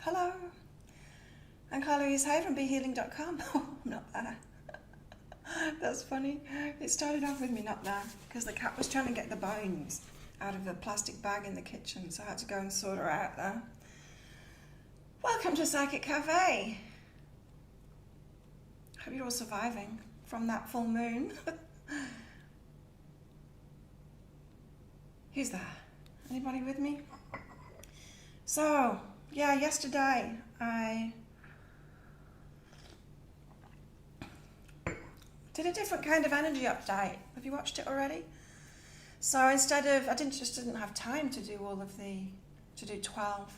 Hello. I'm Carla Hay from BeHealing.com. Oh, I'm not there. That's funny. It started off with me not there because the cat was trying to get the bones out of a plastic bag in the kitchen, so I had to go and sort her out there. Welcome to Psychic Cafe. Hope you're all surviving from that full moon. Who's there? Anybody with me? So, yeah, yesterday I did a different kind of energy update. Have you watched it already? So instead of, I didn't have time to do 12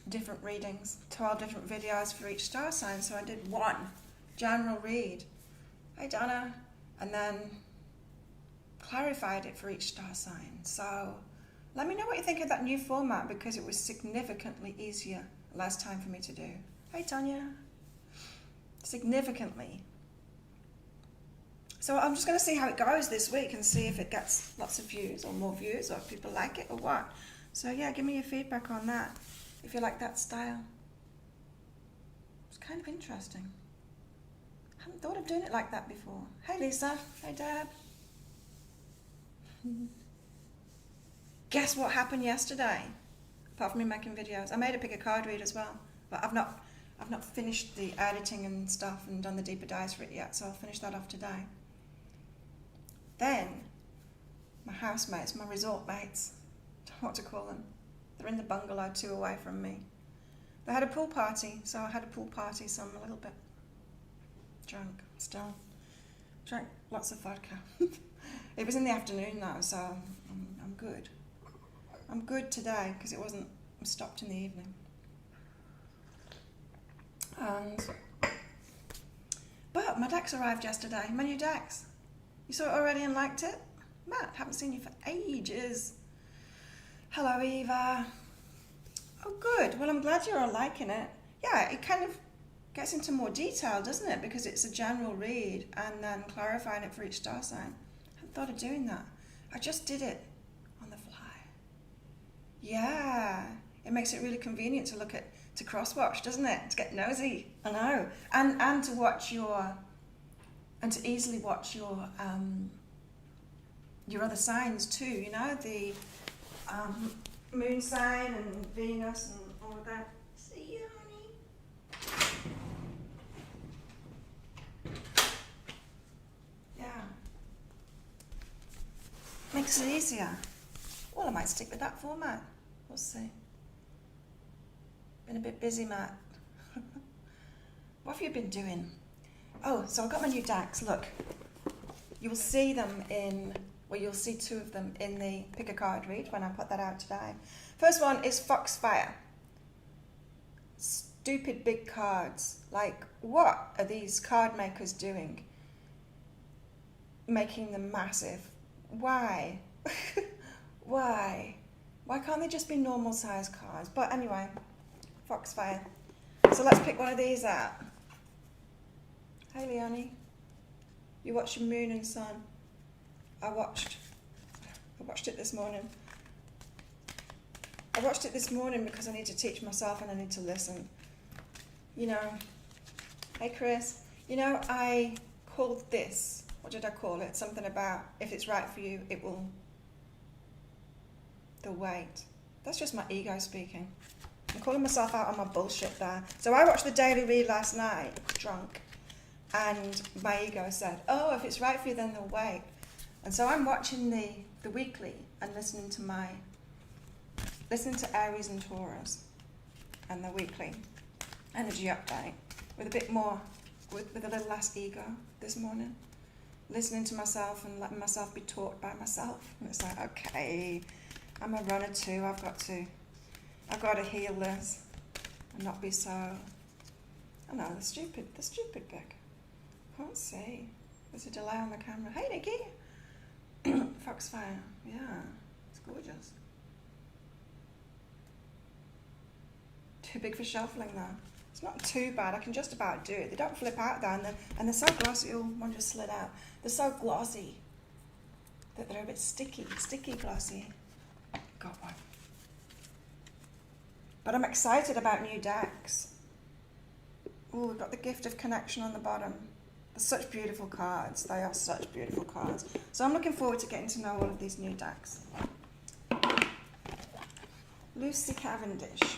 different readings, 12 different videos for each star sign. So I did one general read. Hey Donna. And then clarified it for each star sign. So let me know what you think of that new format because it was significantly easier last time for me to do. Hey Tanya. Significantly. So I'm just going to see how it goes this week and see if it gets lots of views or more views or if people like it or what. So yeah, give me your feedback on that if you like that style. It's kind of interesting. I haven't thought of doing it like that before. Hey Lisa. Hey Deb. Guess what happened yesterday? Apart from me making videos, I made a pick a card read as well, but I've not finished the editing and stuff and done the deeper dives for it yet, so I'll finish that off today. Then my housemates, my resort mates, don't know what to call them. They're in the bungalow 2 away from me. They had a pool party, so I had a pool party, so I'm a little bit drunk still. Drank lots of vodka. It was in the afternoon though, so I'm good. I'm good today because it wasn't stopped in the evening. But my decks arrived yesterday, my new decks. You saw it already and liked it? Matt, haven't seen you for ages. Hello Eva. Oh good, well I'm glad you're all liking it. Yeah, it kind of gets into more detail, doesn't it? Because it's a general read and then clarifying it for each star sign. I hadn't thought of doing that. I just did it on the fly. Yeah, it makes it really convenient to to cross-watch, doesn't it? To get nosy, I know. And to watch and to easily watch your other signs too, you know, the moon sign and Venus and all of that. See you, honey. Yeah. Makes it easier. Well, I might stick with that format. We'll see. Been a bit busy, Matt. What have you been doing? Oh, so I've got my new decks. Look, you'll see them you'll see 2 of them in the pick a card read when I put that out today. First one is Foxfire. Stupid big cards. Like, what are these card makers doing? Making them massive. Why? Why? Why can't they just be normal size cards? But anyway, Foxfire. So let's pick one of these out. Hey Leonie, you watch your moon and sun. I watched it this morning. I watched it this morning because I need to teach myself and I need to listen. You know, hey Chris, you know, I called this, what did I call it? Something about if it's right for you, they'll wait. That's just my ego speaking. I'm calling myself out on my bullshit there. So I watched the daily read last night, drunk, and my ego said, oh, if it's right for you, then they'll wait. And so I'm watching the weekly and listening to Aries and Taurus and the weekly energy update with a bit more, with a little less ego this morning. Listening to myself and letting myself be taught by myself. And it's like, okay, I'm a runner too. I've got to heal this and not be so, I know, the stupid bit. Can't see. There's a delay on the camera. Hey Nikki! Foxfire. Yeah, it's gorgeous. Too big for shuffling though. It's not too bad. I can just about do it. They don't flip out though, and they're so glossy. Oh, one just slid out. They're so glossy that they're a bit sticky glossy. Got one. But I'm excited about new decks. Oh, we've got the Gift of Connection on the bottom. They're such beautiful cards. They are such beautiful cards. So I'm looking forward to getting to know all of these new decks. Lucy Cavendish.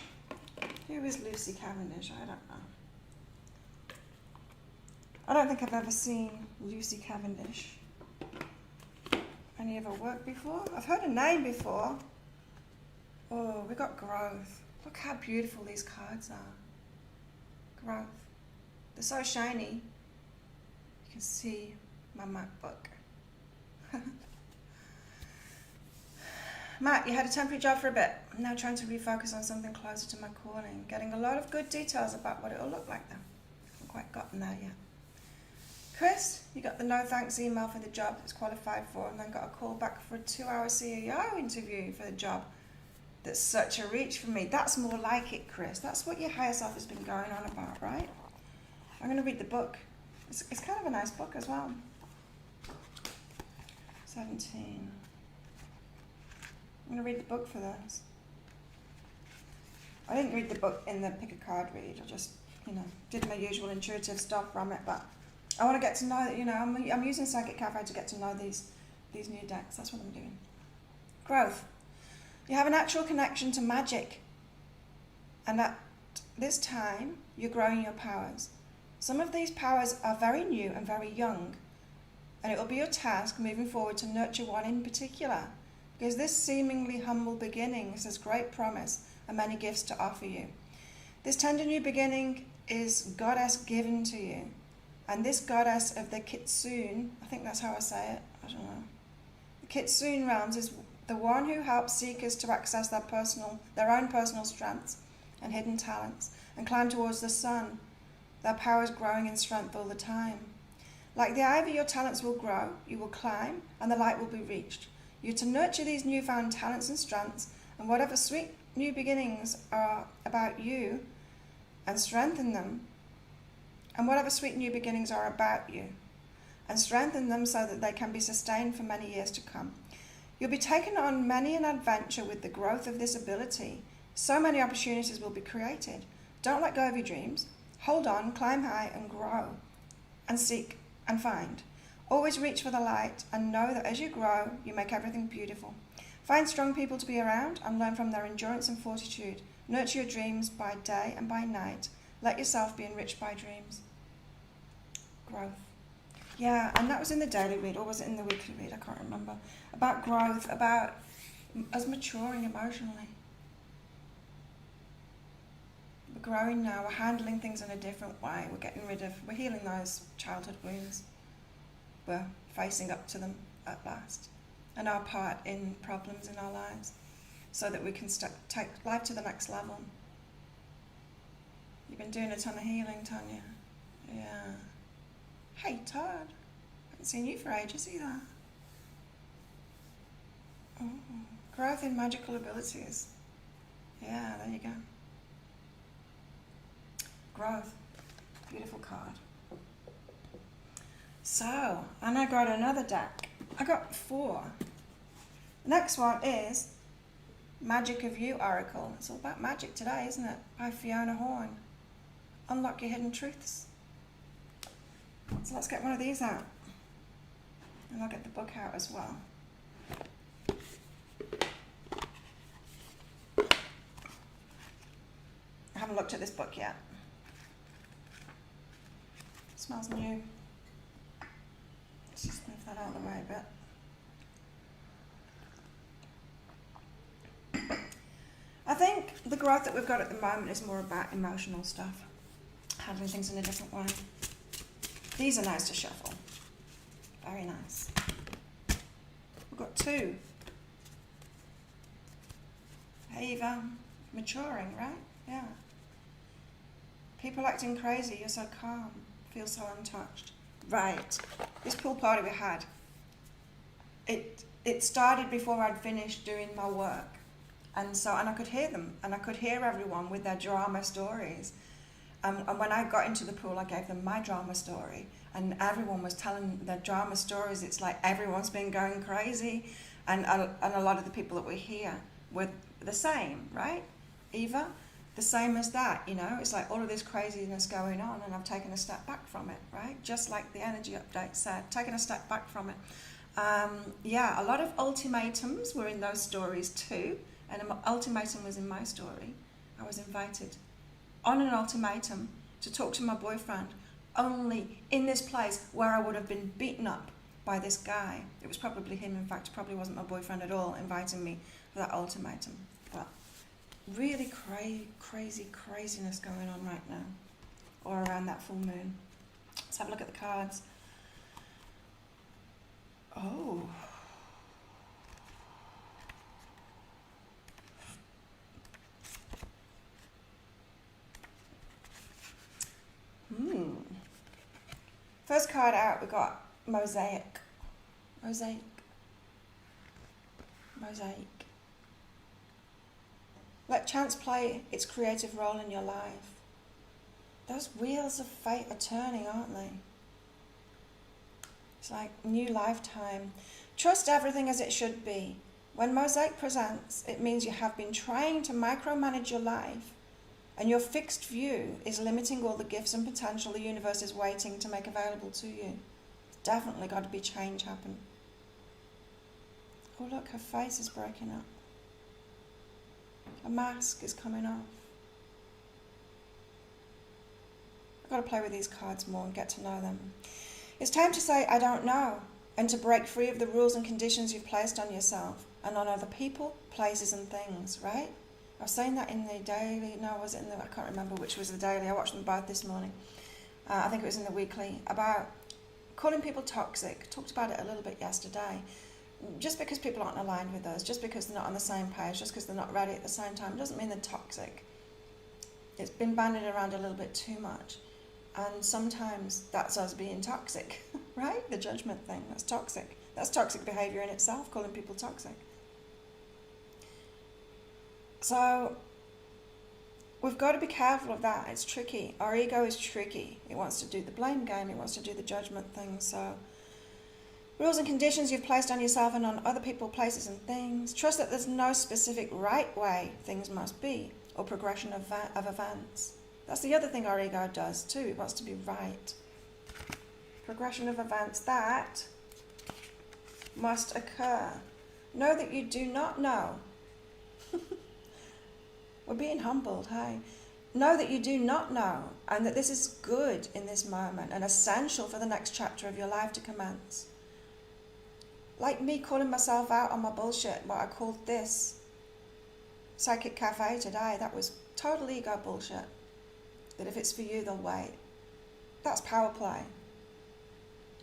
Who is Lucy Cavendish? I don't know. I don't think I've ever seen Lucy Cavendish. Any of her work before? I've heard her name before. Oh, we got Growth. Look how beautiful these cards are. Growth. They're so shiny. You can see my MacBook. Matt, you had a temporary job for a bit. I'm now trying to refocus on something closer to my calling. Getting a lot of good details about what it'll look like though. Haven't quite gotten there yet. Chris, you got the no thanks email for the job that was qualified for and then got a call back for a 2-hour CEO interview for the job. That's such a reach for me. That's more like it, Chris. That's what your higher self has been going on about, right? I'm going to read the book. It's kind of a nice book as well. 17. I'm going to read the book for this. I didn't read the book in the pick a card read. I just, did my usual intuitive stuff from it. But I want to get to know, I'm using Psychic Cafe to get to know these new decks. That's what I'm doing. Growth. You have a natural connection to magic. And at this time, you're growing your powers. Some of these powers are very new and very young. And it will be your task moving forward to nurture one in particular. Because this seemingly humble beginning has great promise and many gifts to offer you. This tender new beginning is goddess given to you. And this goddess of the Kitsune, I think that's how I say it, I don't know. The Kitsune realms is the one who helps seekers to access their own personal strengths and hidden talents and climb towards the sun. Their power is growing in strength all the time. Like the ivy, your talents will grow, you will climb, and the light will be reached. You're to nurture these newfound talents and strengths, and whatever sweet new beginnings are about you, and strengthen them. And whatever sweet new beginnings are about you, and strengthen them so that they can be sustained for many years to come. You'll be taken on many an adventure with the growth of this ability. So many opportunities will be created. Don't let go of your dreams. Hold on, climb high and grow, and seek and find. Always reach for the light and know that as you grow, you make everything beautiful. Find strong people to be around and learn from their endurance and fortitude. Nurture your dreams by day and by night. Let yourself be enriched by dreams. Growth. Yeah, and that was in the daily read, or was it in the weekly read? I can't remember. About growth, about us maturing emotionally. We're growing now, we're handling things in a different way. We're healing those childhood wounds. We're facing up to them at last. And our part in problems in our lives, so that we can take life to the next level. You've been doing a ton of healing, Tanya. Yeah. Hey, Todd. Haven't seen you for ages either. Oh, growth in magical abilities. Yeah, there you go. Growth. Beautiful card. So, and I got another deck. I got 4. Next one is Magic of You Oracle. It's all about magic today, isn't it? By Fiona Horn. Unlock your hidden truths. So let's get one of these out. And I'll get the book out as well. I haven't looked at this book yet. It smells new. Let's just move that out of the way a bit. I think the growth that we've got at the moment is more about emotional stuff. Handling things in a different way. These are nice to shuffle. Very nice. We've got 2. Ava, maturing, right? Yeah. People acting crazy, you're so calm. Feel so untouched. Right. This pool party we had, it started before I'd finished doing my work. And I could hear them, and I could hear everyone with their drama stories. And when I got into the pool, I gave them my drama story, and everyone was telling their drama stories. It's like everyone's been going crazy, and a lot of the people that were here were the same, right? Eva, the same as that, you know, it's like all of this craziness going on and I've taken a step back from it, right? Just like the energy update said, taking a step back from it. Yeah, a lot of ultimatums were in those stories too, and an ultimatum was in my story. I was invited on an ultimatum to talk to my boyfriend only in this place where I would have been beaten up by this guy. It was probably him, in fact, it probably wasn't my boyfriend at all inviting me for that ultimatum. But really craziness going on right now, or around that full moon. Let's have a look at the cards. Oh. First card out, we got Mosaic. Mosaic. Let chance play its creative role in your life. Those wheels of fate are turning, aren't they? It's like new lifetime. Trust everything as it should be. When Mosaic presents, it means you have been trying to micromanage your life, and your fixed view is limiting all the gifts and potential the universe is waiting to make available to you. There's definitely got to be change happen. Oh look, her face is breaking up. A mask is coming off. I've got to play with these cards more and get to know them. It's time to say, I don't know, and to break free of the rules and conditions you've placed on yourself and on other people, places and things, right? I was saying that in the daily, I can't remember which was the daily, I watched them both this morning. I think it was in the weekly, about calling people toxic. Talked about it a little bit yesterday. Just because people aren't aligned with us, just because they're not on the same page, just because they're not ready at the same time, doesn't mean they're toxic. It's been bandied around a little bit too much. And sometimes that's us being toxic, right? The judgment thing, that's toxic. That's toxic behaviour in itself, calling people toxic. So we've got to be careful of that. It's tricky. Our ego is tricky. It wants to do the blame game. It wants to do the judgment thing. So rules and conditions you've placed on yourself and on other people, places and things. Trust that there's no specific right way things must be or progression of events. That's the other thing our ego does too. It wants to be right. Progression of events that must occur. Know that you do not know. We're being humbled, hey? Know that you do not know, and that this is good in this moment and essential for the next chapter of your life to commence. Like me calling myself out on my bullshit, what I called this Psychic Cafe today, that was total ego bullshit. That if it's for you, they'll wait. That's power play.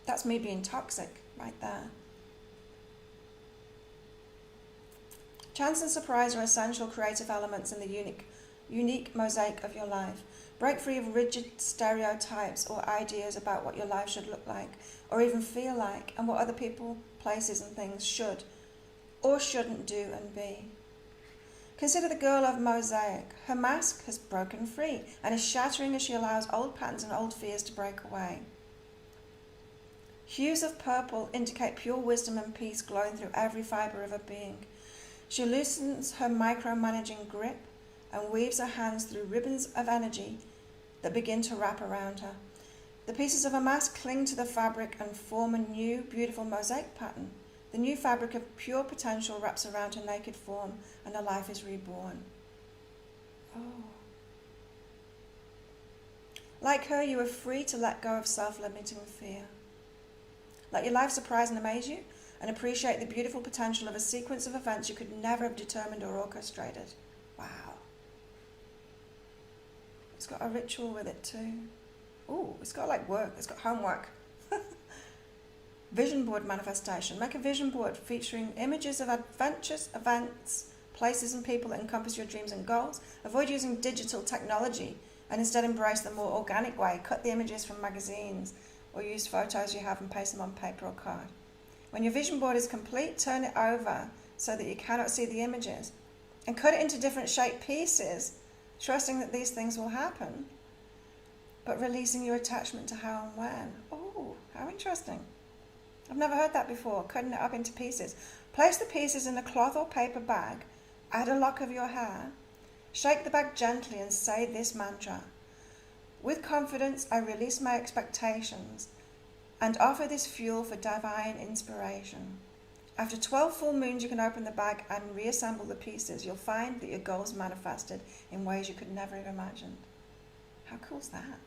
That's me being toxic right there. Chance and surprise are essential creative elements in the unique mosaic of your life. Break free of rigid stereotypes or ideas about what your life should look like, or even feel like, and what other people, places and things should or shouldn't do and be. Consider the girl of Mosaic. Her mask has broken free and is shattering as she allows old patterns and old fears to break away. Hues of purple indicate pure wisdom and peace glowing through every fibre of her being. She loosens her micromanaging grip and weaves her hands through ribbons of energy that begin to wrap around her. The pieces of her mask cling to the fabric and form a new, beautiful mosaic pattern. The new fabric of pure potential wraps around her naked form and her life is reborn. Oh. Like her, you are free to let go of self-limiting fear. Let your life surprise and amaze you, and appreciate the beautiful potential of a sequence of events you could never have determined or orchestrated. Wow. It's got a ritual with it too. Ooh, it's got like work, it's got homework. Vision board manifestation. Make a vision board featuring images of adventures, events, places and people that encompass your dreams and goals. Avoid using digital technology and instead embrace the more organic way. Cut the images from magazines or use photos you have and paste them on paper or card. When your vision board is complete, turn it over so that you cannot see the images and cut it into different shaped pieces, trusting that these things will happen, but releasing your attachment to how and when. Oh, how interesting. I've never heard that before, cutting it up into pieces. Place the pieces in a cloth or paper bag, add a lock of your hair, Shake the bag gently and say this mantra. With confidence, I release my expectations and offer this fuel for divine inspiration. After 12 full moons, you can open the bag and reassemble the pieces. You'll find that your goals manifested in ways you could never have imagined. How cool is that?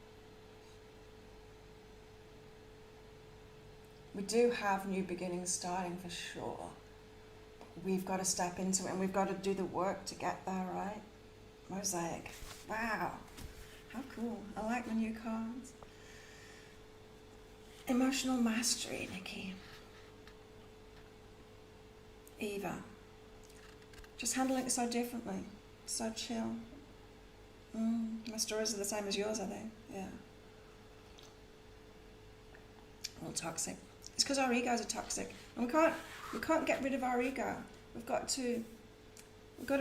We do have new beginnings starting for sure. We've got to step into it and we've got to do the work to get there, right? Mosaic. Wow. How cool. I like my new cards. Emotional mastery, Nikki. Eva. Just handling it so differently. So chill. My stories are the same as yours, are they? Yeah. All toxic. It's because our egos are toxic. And we can't get rid of our ego. We've got to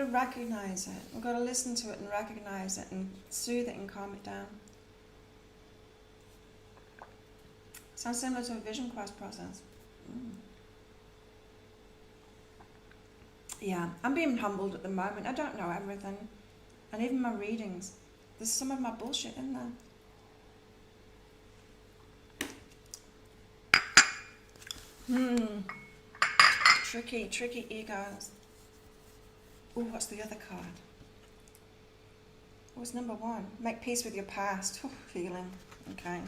recognize it. We've got to listen to it and recognize it and soothe it and calm it down. Sounds similar to a vision quest process. Yeah, I'm being humbled at the moment. I don't know everything. And even my readings, there's some of my bullshit in there. Tricky egos. Ooh, what's the other card? What was number 1? Make peace with your past. Healing. Okay.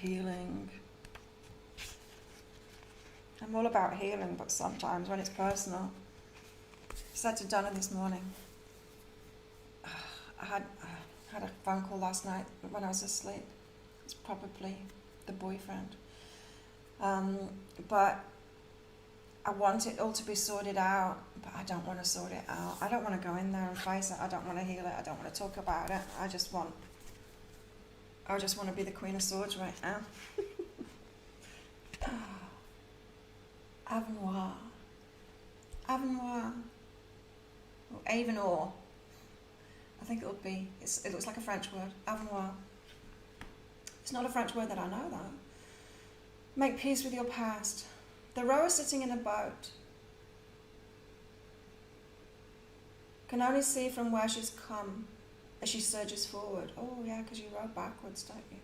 Healing. I'm all about healing, but sometimes when it's personal. I said to Donna this morning, I had a phone call last night when I was asleep. It's probably the boyfriend. But I want it all to be sorted out, but I don't want to sort it out. I don't want to go in there and face it. I don't want to heal it. I don't want to talk about it. I just want to be the Queen of Swords right now. Avenoir. Avenoir. Or Avenoir. I think it looks like a French word. Avenoir. It's not a French word that I know though. Make peace with your past. The rower sitting in a boat can only see from where she's come as she surges forward. Oh yeah, because you row backwards, don't you?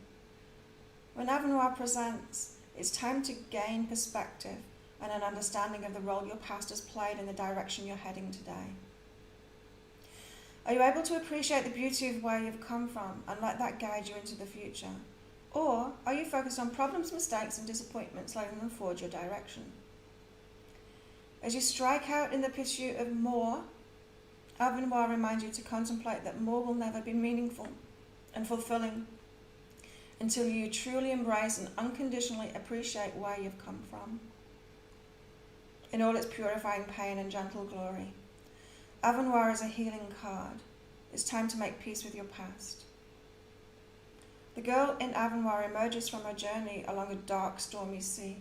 When Avenoir presents, it's time to gain perspective and an understanding of the role your past has played in the direction you're heading today. Are you able to appreciate the beauty of where you've come from and let that guide you into the future? Or are you focused on problems, mistakes and disappointments, letting them forge your direction? As you strike out in the pursuit of more, Avenoir reminds you to contemplate that more will never be meaningful and fulfilling until you truly embrace and unconditionally appreciate where you've come from in all its purifying pain and gentle glory. Avenoir is a healing card. It's time to make peace with your past. The girl in Avenoir emerges from her journey along a dark, stormy sea,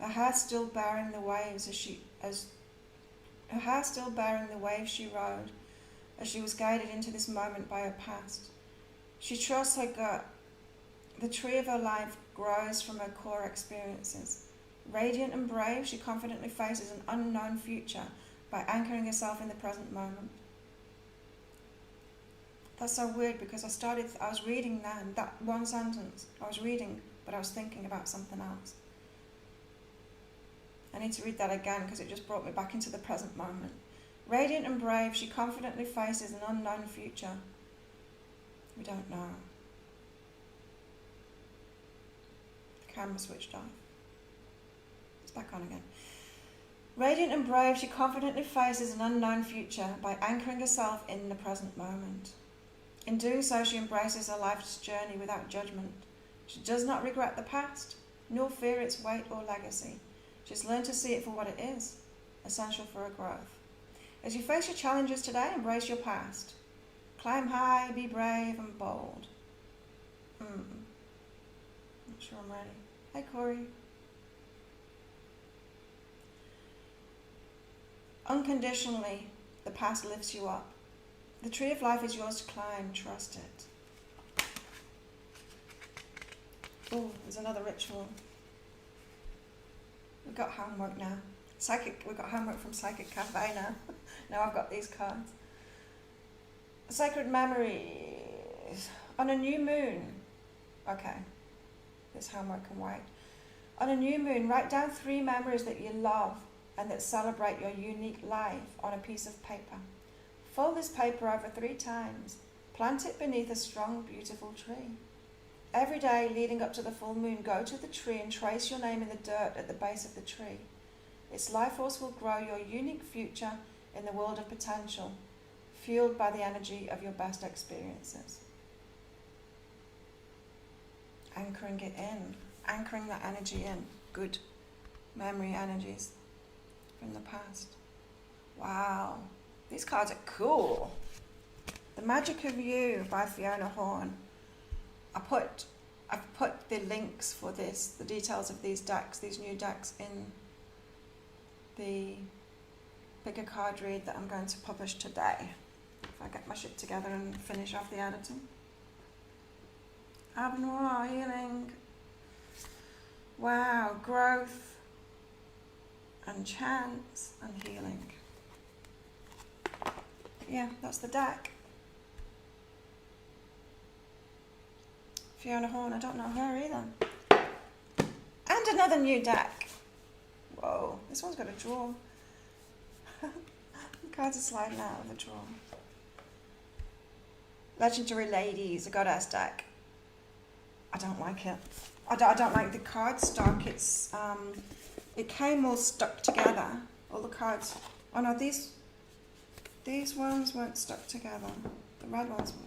her hair still bearing the waves she rode as she was guided into this moment by her past. She trusts her gut. The tree of her life grows from her core experiences. Radiant and brave, she confidently faces an unknown future by anchoring herself in the present moment. That's so weird because I was reading that one sentence. I was reading, but I was thinking about something else. I need to read that again because it just brought me back into the present moment. Radiant and brave, she confidently faces an unknown future. We don't know. The camera switched off. It's back on again. Radiant and brave, she confidently faces an unknown future by anchoring herself in the present moment. In doing so, she embraces her life's journey without judgment. She does not regret the past, nor fear its weight or legacy. She's learned to see it for what it is, essential for her growth. As you face your challenges today, embrace your past. Climb high, be brave and bold. Not sure I'm ready. Hi, Corey. Unconditionally, the past lifts you up. The tree of life is yours to climb. Trust it. Oh, there's another ritual. We've got homework now. We've got homework from Psychic Cafe now. Now I've got these cards. Sacred memories. On a new moon. Okay. This homework can wait. On a new moon, write down 3 memories that you love and that celebrate your unique life on a piece of paper. Fold this paper over 3 times. Plant it beneath a strong, beautiful tree. Every day leading up to the full moon, go to the tree and trace your name in the dirt at the base of the tree. Its life force will grow your unique future in the world of potential, fueled by the energy of your best experiences. Anchoring it in, anchoring that energy in, good memory energies from the past. Wow, these cards are cool. The Magic of You by Fiona Horn. I've put the links for this, the details of these decks, these new decks, in the Pick a Card read that I'm going to publish today, if I get my shit together and finish off the editing. Abnormal healing. Wow, growth and chance and healing. Yeah, that's the deck. Fiona Horn, I don't know her either. And another new deck. Whoa, this one's got a drawer. The cards are sliding out of the drawer. Legendary Ladies, a goddess deck. I don't like it. I don't like the card stock. It's it came all stuck together. All the cards. Oh no, these ones weren't stuck together. The red ones were.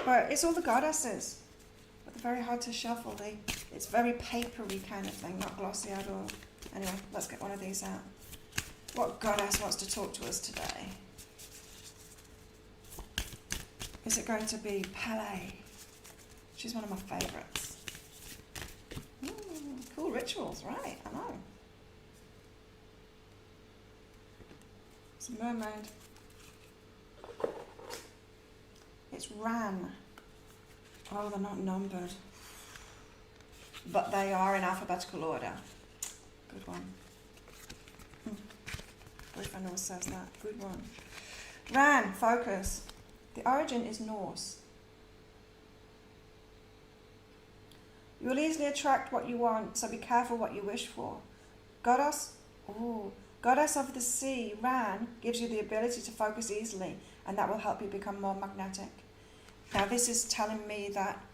But it's all the goddesses. But they're very hard to shuffle. It's very papery kind of thing, not glossy at all. Anyway, let's get one of these out. What goddess wants to talk to us today? Is it going to be Pele? She's one of my favourites. Cool rituals, right? I know. It's a mermaid. It's Ran. Oh, they're not numbered. But they are in alphabetical order. Good one. Boyfriend always says that. Good one. Ran, focus. The origin is Norse. You will easily attract what you want, so be careful what you wish for. Goddess of the sea, Ran, gives you the ability to focus easily, and that will help you become more magnetic. Now this is telling me that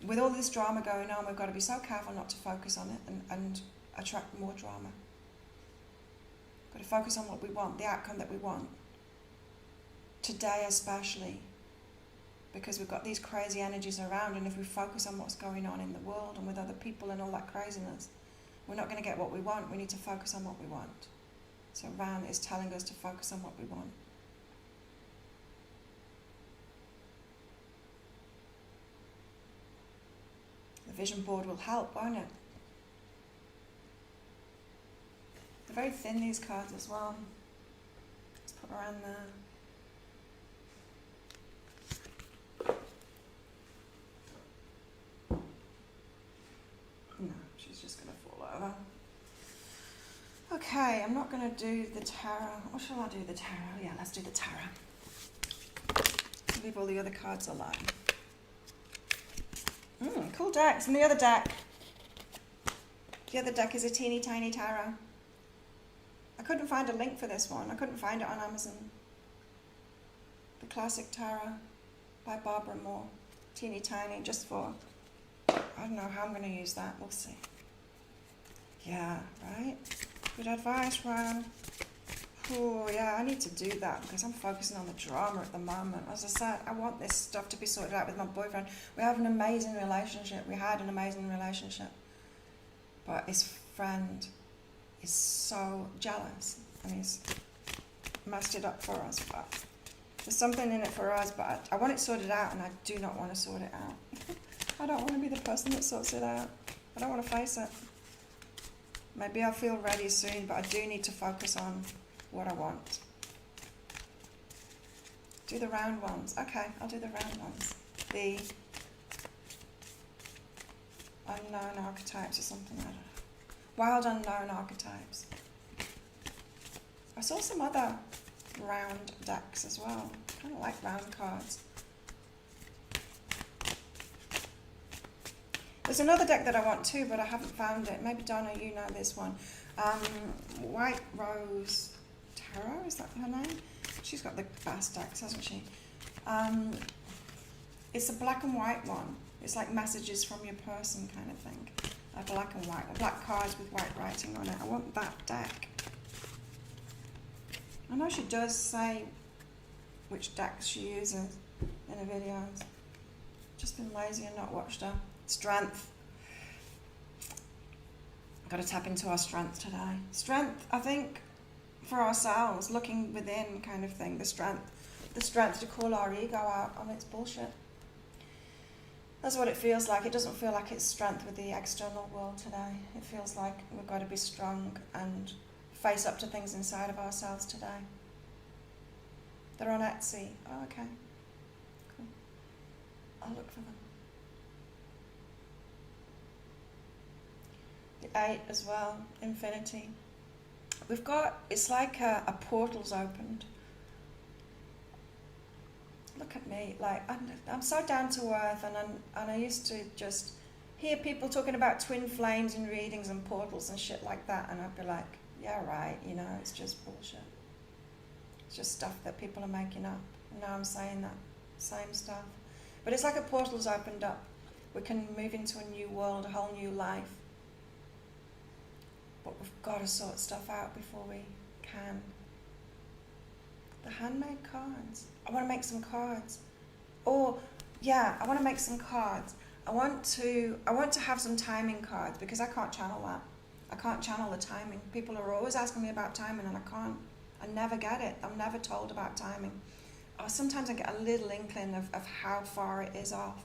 with all this drama going on, we've got to be so careful not to focus on it and attract more drama. We've got to focus on what we want, the outcome that we want. Today especially, because we've got these crazy energies around, and if we focus on what's going on in the world and with other people and all that craziness, we're not going to get what we want. We need to focus on what we want. So Ran is telling us to focus on what we want. The vision board will help, won't it? They're very thin, these cards as well. Let's put around there. No, she's just going to fall over. Okay, I'm not going to do the tarot. Or shall I do the tarot? Yeah, let's do the tarot. Leave all the other cards alone. Cool decks. And the other deck. The other deck is a teeny tiny tarot. I couldn't find a link for this one. I couldn't find it on Amazon. The Classic Tarot by Barbara Moore. Teeny tiny, just for... I don't know how I'm going to use that. We'll see. Yeah, right? Good advice, Ron. Oh, yeah, I need to do that because I'm focusing on the drama at the moment. As I said, I want this stuff to be sorted out with my boyfriend. We have an amazing relationship. We had an amazing relationship. But his friend is so jealous and he's messed it up for us. But there's something in it for us, but I want it sorted out and I do not want to sort it out. I don't want to be the person that sorts it out. I don't want to face it. Maybe I'll feel ready soon, but I do need to focus on what I want. Do the round ones. Okay, I'll do the round ones. The unknown archetypes or something like that. Wild unknown archetypes. I saw some other round decks as well. Kind of like round cards. There's another deck that I want too, but I haven't found it. Maybe Donna, you know this one. White Rose Tarot, is that her name? She's got the best decks, hasn't she? It's a black and white one. It's like messages from your person kind of thing. Black and white, black cards with white writing on it. I want that deck. I know she does say which decks she uses in her videos. Just been lazy and not watched her. Strength. Got to tap into our strength today. Strength, I think, for ourselves, looking within kind of thing. The strength to call our ego out on its bullshit. That's what it feels like. It doesn't feel like it's strength with the external world today. It feels like we've got to be strong and face up to things inside of ourselves today. They're on Etsy. Oh, okay. Cool. I'll look for them. The 8 as well, infinity. We've got, it's like a portal's opened. Look at me, like I'm so down to earth, and I used to just hear people talking about twin flames and readings and portals and shit like that, and I'd be like, yeah, right, you know, it's just bullshit. It's just stuff that people are making up. And now I'm saying that same stuff. But it's like a portal's opened up. We can move into a new world, a whole new life. But we've got to sort stuff out before we can. The handmade cards. I want to make some cards. Or, yeah, I want to make some cards. I want to have some timing cards because I can't channel that. I can't channel the timing. People are always asking me about timing and I can't. I never get it. I'm never told about timing. Or sometimes I get a little inkling of how far it is off.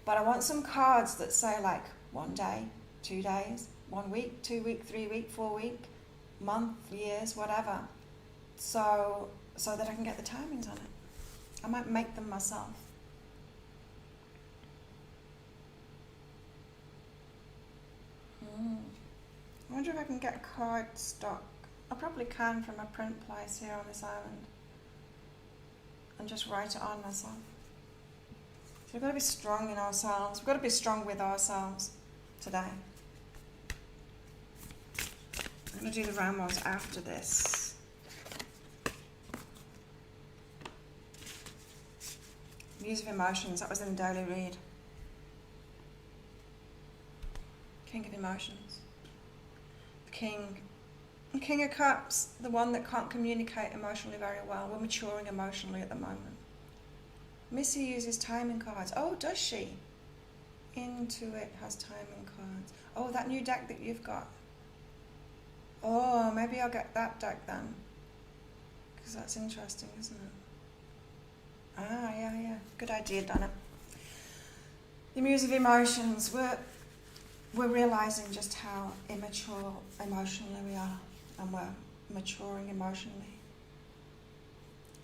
But I want some cards that say like 1 day, 2 days, 1 week, 2 week, 3 week, 4 week, month, years, whatever. So that I can get the timings on it. I might make them myself. I wonder if I can get card stock. I probably can from a print place here on this island. And just write it on myself. So we've got to be strong in ourselves. We've got to be strong with ourselves today. I'm going to do the round ones after this. Muse of Emotions, that was in the daily read. King of Emotions. The King of Cups, the one that can't communicate emotionally very well. We're maturing emotionally at the moment. Missy uses timing cards. Oh, does she? Intuit has timing cards. Oh, that new deck that you've got. Oh, maybe I'll get that deck then. Because that's interesting, isn't it? Ah, yeah. Good idea, Donna. The Muse of Emotions. We're realising just how immature emotionally we are. And we're maturing emotionally.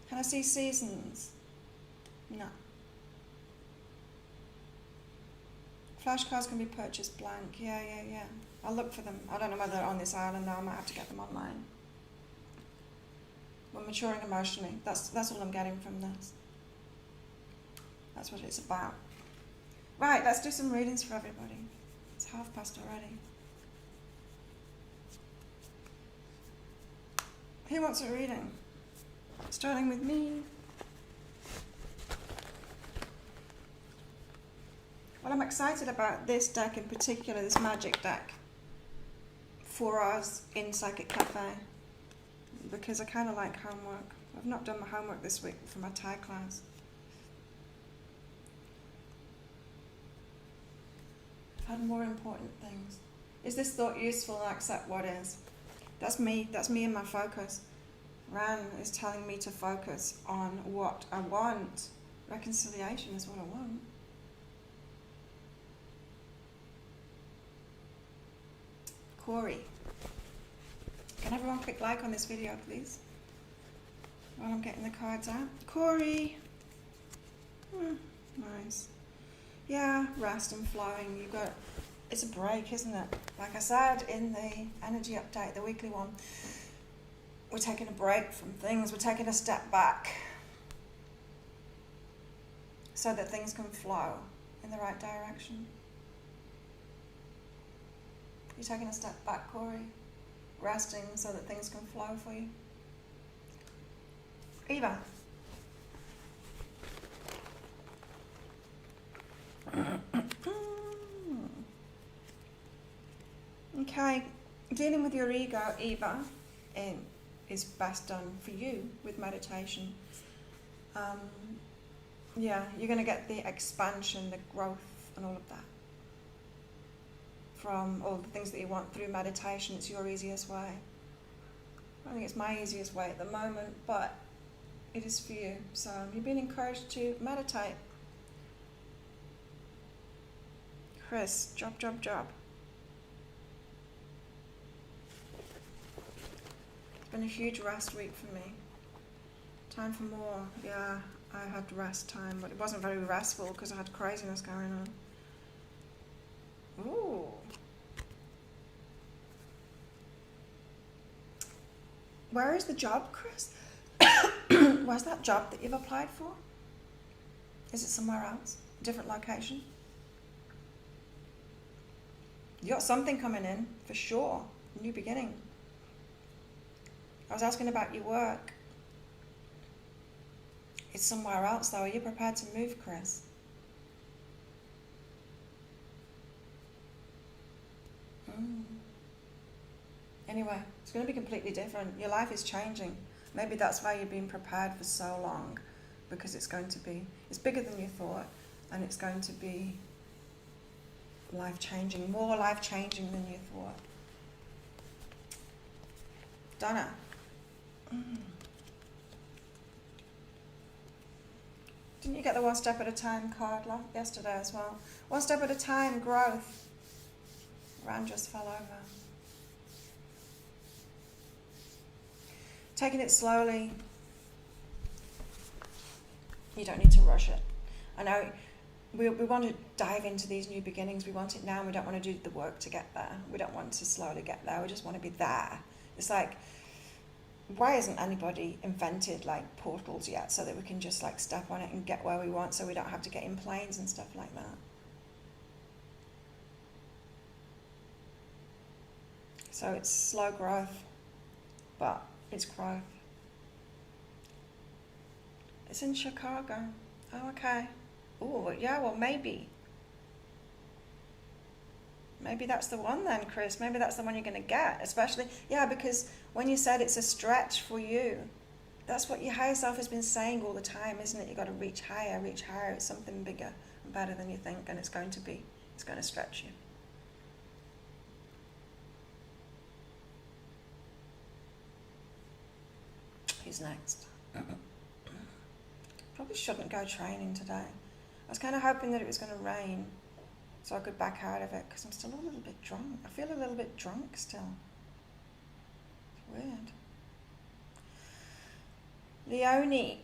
Can I see seasons? No. Flashcards can be purchased blank. Yeah. I'll look for them. I don't know whether they're on this island now. I might have to get them online. We're maturing emotionally. That's all I'm getting from this. That's what it's about. Right, let's do some readings for everybody. It's past already. Who wants a reading? Starting with me. Well, I'm excited about this deck in particular, this magic deck, for us in Psychic Cafe, because I kind of like homework. I've not done my homework this week for my Thai class. I've had more important things. Is this thought useful? I accept what is. That's me and my focus. Ran is telling me to focus on what I want. Reconciliation is what I want. Corey. Can everyone click like on this video, please? While I'm getting the cards out. Corey. Nice. Yeah, rest and flowing. It's a break, isn't it? Like I said in the energy update, the weekly one, we're taking a break from things, we're taking a step back so that things can flow in the right direction. You're taking a step back, Corey, resting so that things can flow for you. Eva. Okay, dealing with your ego, Eva, is best done for you with meditation. Yeah, you're going to get the expansion, the growth, and all of that from all the things that you want through meditation. It's your easiest way. I think it's my easiest way at the moment, but it is for you. So you've been encouraged to meditate. Chris, job. It's been a huge rest week for me. Time for more. Yeah, I had rest time, but it wasn't very restful because I had craziness going on. Ooh. Where is the job, Chris? Where's that job that you've applied for? Is it somewhere else? A different location? You got something coming in, for sure. New beginning. I was asking about your work. It's somewhere else though. Are you prepared to move, Chris? Anyway, it's going to be completely different. Your life is changing. Maybe that's why you've been prepared for so long, because it's bigger than you thought, and it's going to be life-changing, more life-changing than you thought. Donna. Didn't you get the one step at a time card yesterday as well? One step at a time, growth. Ran just fell over. Taking it slowly. You don't need to rush it. I know we want to dive into these new beginnings. We want it now, and we don't want to do the work to get there. We don't want to slowly get there. We just want to be there. It's like, why hasn't anybody invented like portals yet so that we can just like step on it and get where we want, so we don't have to get in planes and stuff like that? So it's slow growth, but it's growth. It's in Chicago. Oh, okay. Oh, yeah, well, maybe. Maybe that's the one then, Chris. Maybe that's the one you're going to get. Especially, yeah, because when you said it's a stretch for you, that's what your higher self has been saying all the time, isn't it? You've got to reach higher, reach higher. It's something bigger and better than you think, and it's going to stretch you. Who's next? Probably shouldn't go training today. I was kind of hoping that it was going to rain so I could back out of it, because I'm still a little bit drunk. I feel a little bit drunk still. It's weird. Leonie.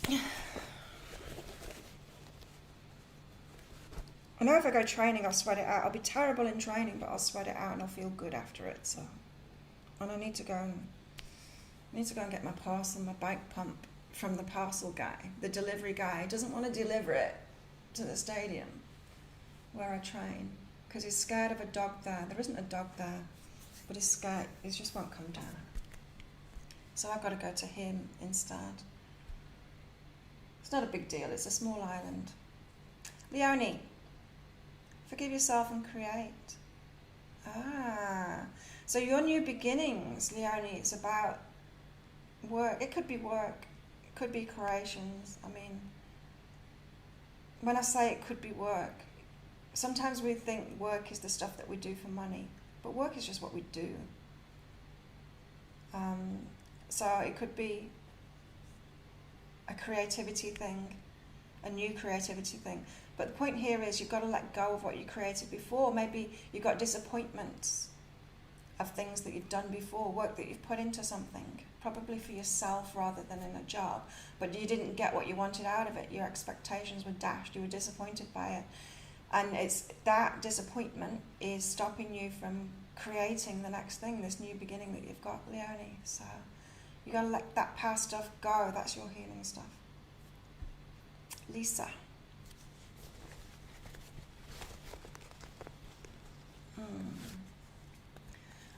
I know if I go training, I'll sweat it out. I'll be terrible in training, but I'll sweat it out and I'll feel good after it. So, and I need to go and get my parcel, my bike pump from the parcel guy, the delivery guy. He doesn't want to deliver it to the stadium where I train because he's scared of a dog there. There isn't a dog there, but he's scared. He just won't come down. So I've got to go to him instead. It's not a big deal. It's a small island. Leonie, forgive yourself and create. So your new beginnings, Leonie, it's about work. It could be work. It could be creations. I mean, when I say it could be work, sometimes we think work is the stuff that we do for money, but work is just what we do. So it could be a creativity thing, a new creativity thing. But the point here is you've got to let go of what you created before. Maybe you got disappointments of things that you've done before, work that you've put into something, probably for yourself rather than in a job, but you didn't get what you wanted out of it. Your expectations were dashed. You were disappointed by it. And it's that disappointment is stopping you from creating the next thing, this new beginning that you've got, Leonie. So You gotta let that past stuff go. That's your healing stuff. Lisa.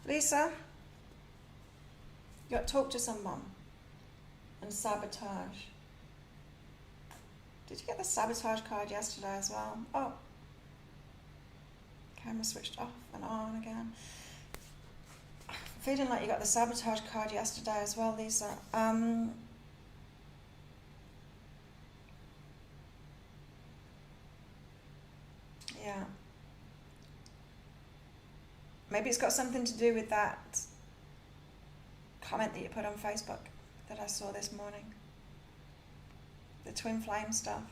Lisa, you got to talk to someone and sabotage. Did you get the sabotage card yesterday as well? Oh, camera switched off and on again. I'm feeling like you got the sabotage card yesterday as well, Lisa. Yeah. Maybe it's got something to do with that comment that you put on Facebook that I saw this morning. The twin flame stuff.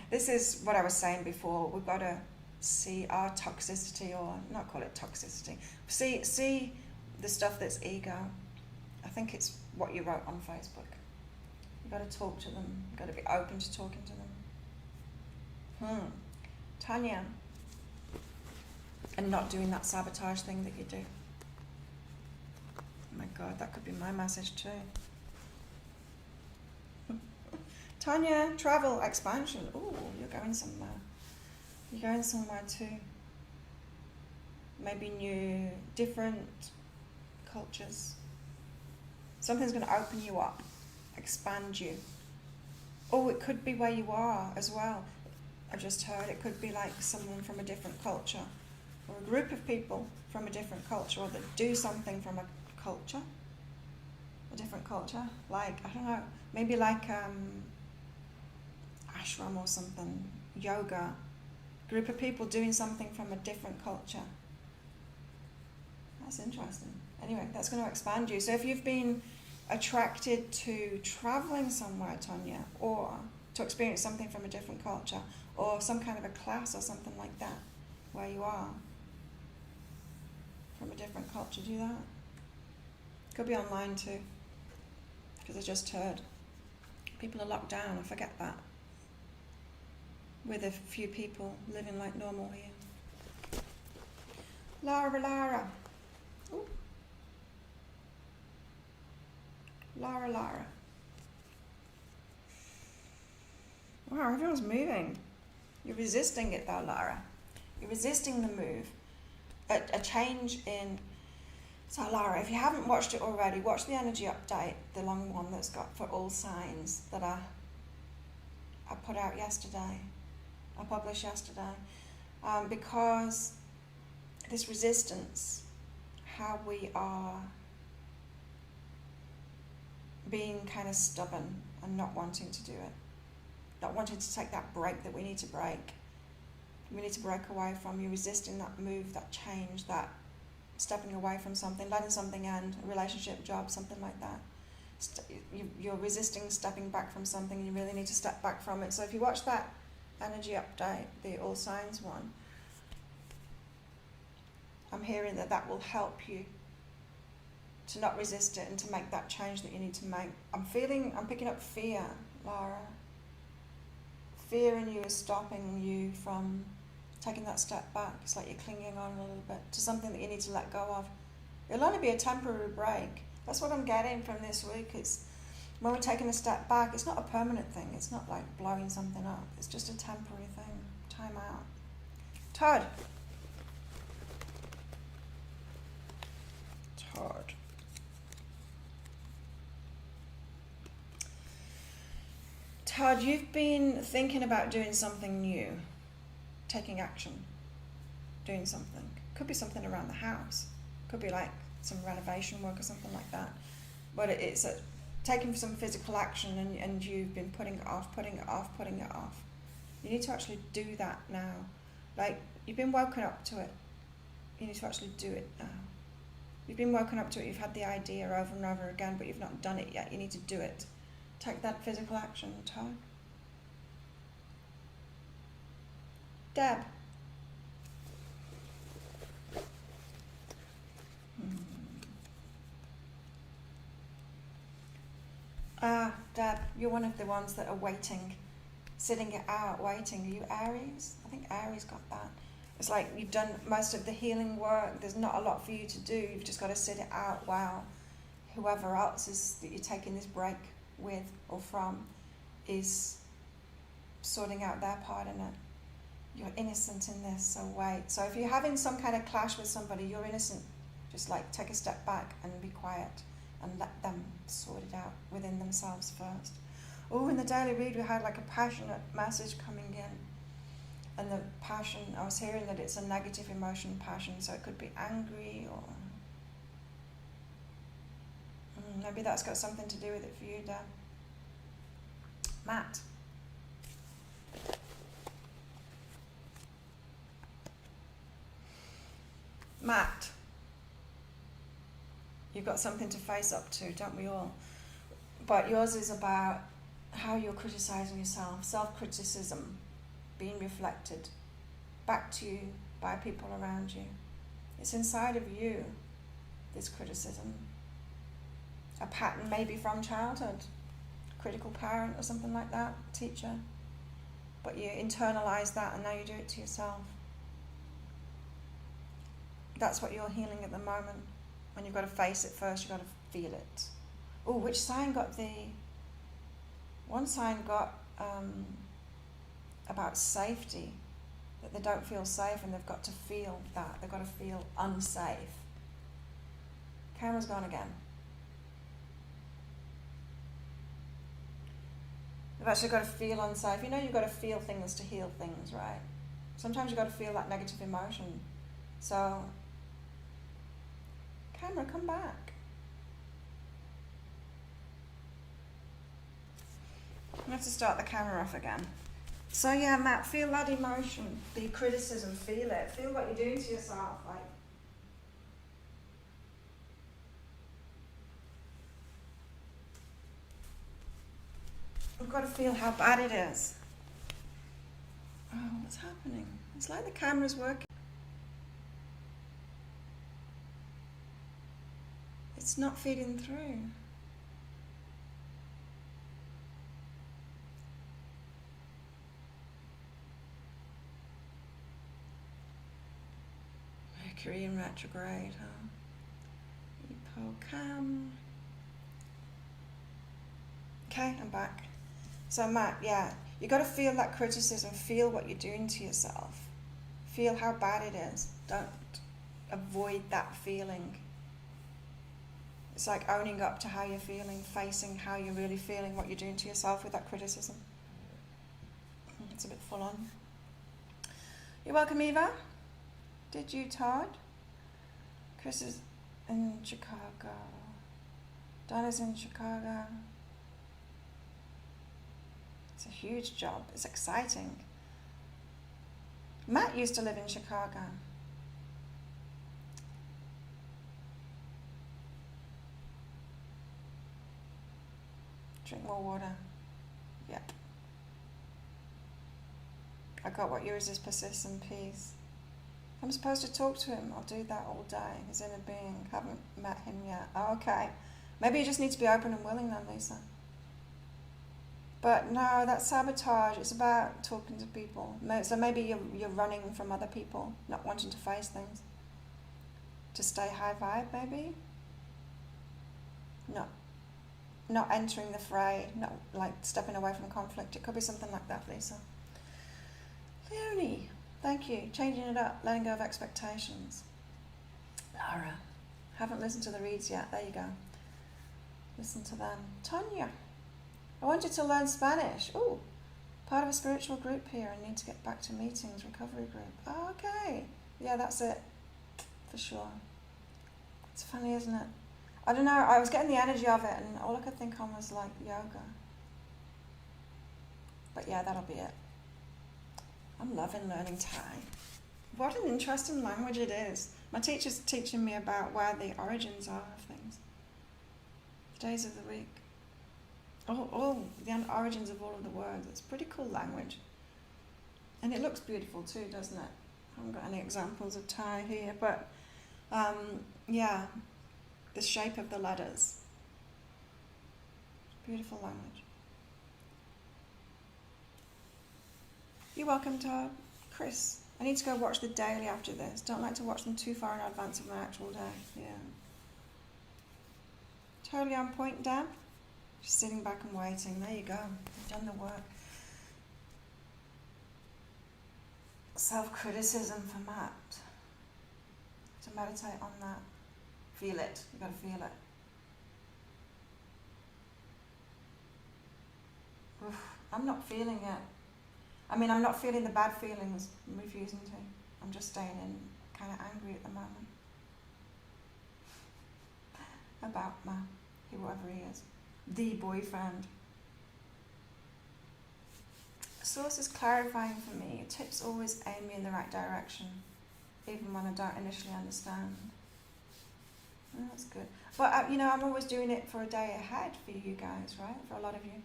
This is what I was saying before. We've got to see our toxicity, or not call it toxicity. See the stuff that's ego. I think it's what you wrote on Facebook. You've got to talk to them. You've got to be open to talking to them. Tanya. And not doing that sabotage thing that you do. Oh my God, that could be my message too. Tanya, travel, expansion. Ooh, you're going somewhere. You're going somewhere too. Maybe new, different cultures. Something's going to open you up, expand you. Oh, it could be where you are as well. I just heard it could be like someone from a different culture, or a group of people from a different culture, or that do something from a culture, a different culture. Like, I don't know, maybe like ashram or something, yoga, group of people doing something from a different culture. That's interesting. Anyway, that's going to expand you. So if you've been attracted to traveling somewhere, Tanya, or to experience something from a different culture, or some kind of a class or something like that, where you are from a different culture, do that. Could be online too, because I just heard people are locked down. I forget that. With a few people living like normal here. Lara. Ooh. Lara. Wow, everyone's moving. You're resisting it though, Lara. You're resisting the move. A change in... So Lara, if you haven't watched it already, watch the energy update, the long one that's got for all signs that I put out yesterday. I published yesterday. Because this resistance, how we are being kind of stubborn and not wanting to do it. Not wanting to take that break that we need to break. We need to break away from. You resisting that move, that change, that stepping away from something, letting something end, a relationship, job, something like that. You're resisting stepping back from something, and you really need to step back from it. So if you watch that energy update, the all signs one, I'm hearing that will help you to not resist it and to make that change that you need to make. I'm picking up fear, Lara. Fear in you is stopping you from taking that step back. It's like you're clinging on a little bit to something that you need to let go of. It'll only be a temporary break. That's what I'm getting from this week. It's when we're taking a step back, it's not a permanent thing. It's not like blowing something up. It's just a temporary thing. Time out. Todd. Todd, you've been thinking about doing something new, taking action, doing something. Could be something around the house. Could be like some renovation work or something like that. But it's taking some physical action, and you've been putting it off. You need to actually do that now. Like, you've been woken up to it. You need to actually do it now. You've been woken up to it, you've had the idea over and over again, but you've not done it yet. You need to do it. Take that physical action, Todd. Deb. Deb, you're one of the ones that are waiting, sitting it out, waiting. Are you Aries? I think Aries got that. It's like you've done most of the healing work. There's not a lot for you to do. You've just got to sit it out while whoever else is that you're taking this break with or from is sorting out their part in it. You're innocent in this, so wait. So if you're having some kind of clash with somebody, you're innocent. Just like take a step back and be quiet and let them sort it out within themselves first. Oh, in the daily read we had like a passionate message coming in. And the passion, I was hearing that it's a negative emotion, passion, so it could be angry or maybe that's got something to do with it for you, Dan. Matt. Matt, you've got something to face up to, don't we all? But yours is about how you're criticizing yourself, self-criticism being reflected back to you by people around you. It's inside of you, this criticism. A pattern maybe from childhood, critical parent or something like that, teacher. But you internalize that and now you do it to yourself. That's what you're healing at the moment. When you've got to face it first, you've got to feel it. Oh, which sign got the... One sign got about safety, that they don't feel safe and they've got to feel that. They've got to feel unsafe. Camera's gone again. You've actually got to feel unsafe. You know you've got to feel things to heal things, right? Sometimes you've got to feel that negative emotion. So, camera, come back. I have to start the camera off again. So yeah, Matt, feel that emotion, the criticism, feel it. Feel what you're doing to yourself. Like, we've got to feel how bad it is. Oh, what's happening? It's like the camera's working. It's not feeding through. Mercury in retrograde, huh? Epocam. Okay, I'm back. So Matt, yeah, you got to feel that criticism, feel what you're doing to yourself. Feel how bad it is. Don't avoid that feeling. It's like owning up to how you're feeling, facing how you're really feeling, what you're doing to yourself with that criticism. It's a bit full on. You're welcome, Eva. Did you, Todd? Chris is in Chicago. Donna's in Chicago. It's a huge job. It's exciting. Matt used to live in Chicago. Drink more water. Yep. I got what yours is, persist and peace. I'm supposed to talk to him. I'll do that all day. His inner being. Haven't met him yet. Oh, okay. Maybe you just need to be open and willing then, Lisa. But no, that's sabotage. It's about talking to people. So maybe you're running from other people, not wanting to face things. To stay high vibe, maybe? Not entering the fray, not like stepping away from conflict. It could be something like that, Lisa. Leonie, thank you. Changing it up, letting go of expectations. Laura, haven't listened to the reads yet. There you go. Listen to them. Tonya, I wanted to learn Spanish. Ooh, part of a spiritual group here. I need to get back to meetings, recovery group. Oh, okay. Yeah, that's it. For sure. It's funny, isn't it? I don't know, I was getting the energy of it and all I could think on was like yoga. But yeah, that'll be it. I'm loving learning Thai. What an interesting language it is. My teacher's teaching me about where the origins are of things. Days of the week. All the origins of all of the words. It's pretty cool language. And it looks beautiful too, doesn't it? I haven't got any examples of Thai here, but yeah. The shape of the letters. Beautiful language. You're welcome, Todd. Chris, I need to go watch the daily after this. Don't like to watch them too far in advance of my actual day. Yeah. Totally on point, Dan. Just sitting back and waiting. There you go. You've done the work. Self-criticism for Matt. To meditate on that. Feel it. You've got to feel it. Oof, I'm not feeling it. I mean, I'm not feeling the bad feelings. I'm refusing to. I'm just staying in, kind of angry at the moment. About Matt, whoever he is. The boyfriend. Source is clarifying for me. Tips always aim me in the right direction, even when I don't initially understand. Oh, that's good. But, I'm always doing it for a day ahead for you guys, right? For a lot of you.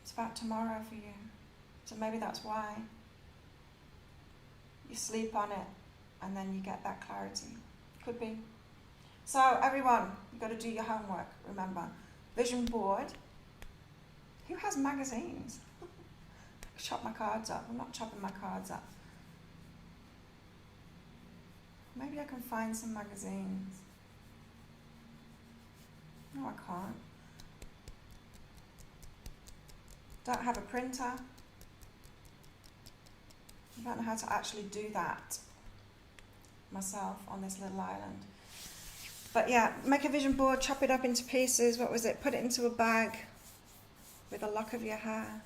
It's about tomorrow for you. So maybe that's why you sleep on it and then you get that clarity. Could be. So everyone, you've got to do your homework, remember. Vision board. Who has magazines? Chop my cards up. I'm not chopping my cards up. Maybe I can find some magazines. No, I can't. Don't have a printer. I don't know how to actually do that myself on this little island. But yeah, make a vision board, chop it up into pieces. What was it? Put it into a bag with a lock of your hair.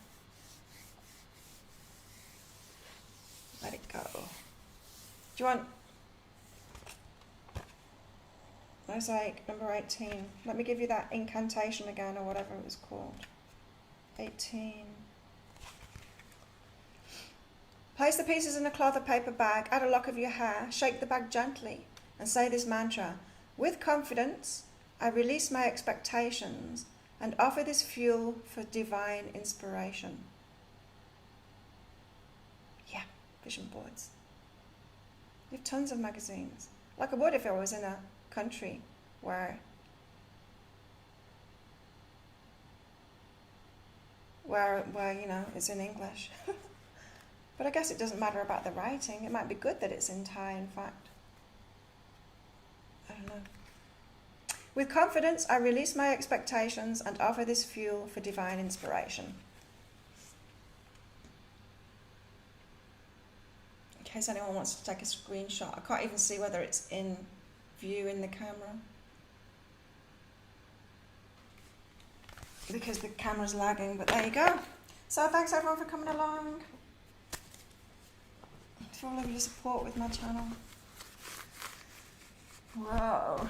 Let it go. Do you want mosaic number 18? Let me give you that incantation again, or whatever it was called. 18. Place the pieces in a cloth or paper bag, add a lock of your hair, shake the bag gently, and say this mantra. With confidence, I release my expectations and offer this fuel for divine inspiration. Yeah, vision boards. You have tons of magazines. Like I would if I was in a country where it's in English. But I guess it doesn't matter about the writing. It might be good that it's in Thai, in fact. I don't know. With confidence, I release my expectations and offer this fuel for divine inspiration. In case anyone wants to take a screenshot. I can't even see whether it's in view in the camera, because the camera's lagging, but there you go. So thanks everyone for coming along, for all of your support with my channel. Whoa,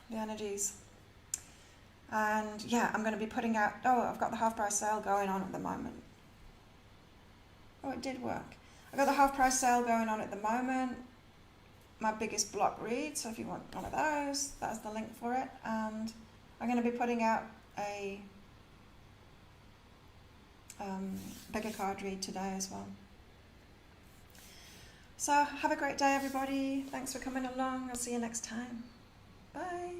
the energies. And yeah, I'm going to be putting out, I've got the half price sale going on at the moment. Oh, it did work. I've got the half price sale going on at the moment. My biggest block read, so if you want one of those, that's the link for it. And I'm going to be putting out a bigger card read today as well. So have a great day, everybody. Thanks for coming along. I'll see you next time. Bye.